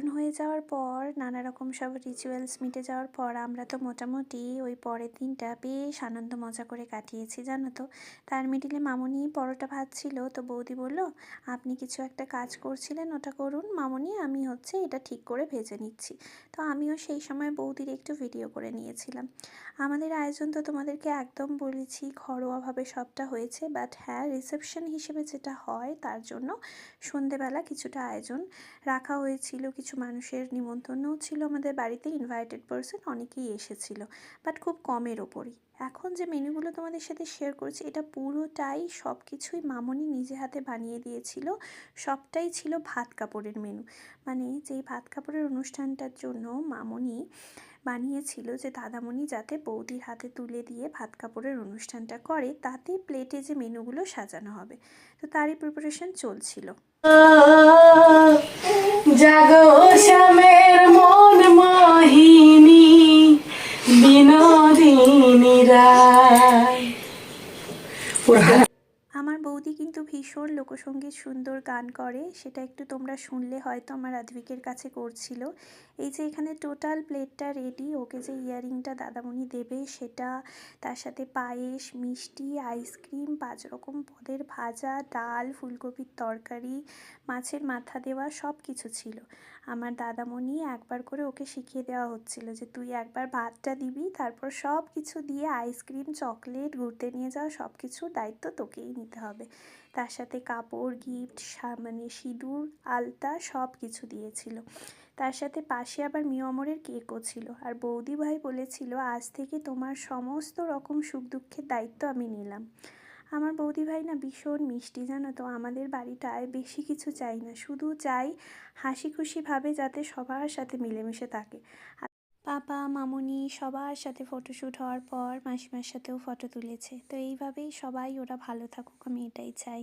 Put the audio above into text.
জাগরণ হয়ে যাওয়ার পর নানা রকম সব রিচুয়ালস মিটে যাওয়ার পর আমরা তো মোটামুটি ওই পরের দিনটা বেশ আনন্দ মজা করে কাটিয়েছি জানো তো। তার মিডিলে মামুনি পরোটা ভাজছিল, তো বৌদি বলল আপনি কিছু একটা কাজ করছিলেন ওটা করুন মামুনি, আমি হচ্ছে এটা ঠিক করে ভেজে নিচ্ছি। তো আমিও সেই সময় বৌদির একটু ভিডিও করে নিয়েছিলাম। আমাদের আয়োজন তো তোমাদেরকে একদম বলেছি ঘরোয়াভাবে সবটা হয়েছে, বাট হ্যাঁ রিসেপশন হিসেবে যেটা হয় তার জন্য সন্ধেবেলা কিছুটা আয়োজন রাখা হয়েছিল। কিছু মানুষের নিমন্ত্রণও ছিল আমাদের বাড়িতে, ইনভাইটেড পারসন অনেকেই এসেছিল, বাট খুব কমের ওপরই। এখন যে মেনুগুলো তোমাদের সাথে শেয়ার করছি এটা পুরোটাই সব কিছুই মামুনি নিজে হাতে বানিয়ে দিয়েছিল। সবটাই ছিল ভাত কাপড়ের মেনু, মানে যেই ভাত কাপড়ের অনুষ্ঠানটার জন্য মামুনি বানিয়েছিল যে দাদামণি যাতে বৌদির হাতে তুলে দিয়ে ভাত কাপড়ের অনুষ্ঠানটা করে, তাতে প্লেটে যে মেনুগুলো সাজানো হবে, তো তারই প্রিপারেশন চলছিল। জাগো শ্যামের মন মোহিনী বিনোদিনী রায়। আমার বৌদি কিন্তু ভীষণ লোকসঙ্গীত সুন্দর গান করে, সেটা একটু তোমরা শুনলে হয়তো আমার আদ্বিকের কাছে করছিল। এই যে এখানে টোটাল প্লেটটা রেডি, ওকে যে ইয়ারিংটা দাদামণি দেবে সেটা, তার সাথে পায়েস, মিষ্টি, আইসক্রিম, 5 রকম পদের ভাজা, ডাল, ফুলকপির তরকারি, মাছের মাথা দেওয়া সব কিছু ছিল। আমার দাদামণি একবার করে ওকে শিখিয়ে দেওয়া হচ্ছিল যে তুই একবার ভাতটা দিবি, তারপর সব কিছু দিয়ে আইসক্রিম, চকলেট, ঘুরতে নিয়ে যাওয়া সব কিছুর দায়িত্ব তোকেই নিতে হবে। তার সাথে কাপড়, গিফট, মানে সিঁদুর, আলতা সব কিছু দিয়েছিল। তার সাথে পাশে আবার মিয়মরের কেকও ছিল। আর বৌদি ভাই বলেছিল আজ থেকে তোমার সমস্ত রকম সুখ দুঃখের দায়িত্ব আমি নিলাম। আমার বৌদি ভাই না ভীষণ মিষ্টি জানো তো, আমাদের বাড়িটায় বেশি কিছু চাই না, শুধু চাই হাসি খুশিভাবে যাতে সবার সাথে মিলেমিশে থাকে। পাপা, মামুনি সবার সাথে ফটোশ্যুট হওয়ার পর মাসিমার সাথেও ফটো তুলেছে, তো এইভাবেই সবাই ওরা ভালো থাকুক, আমি এটাই চাই।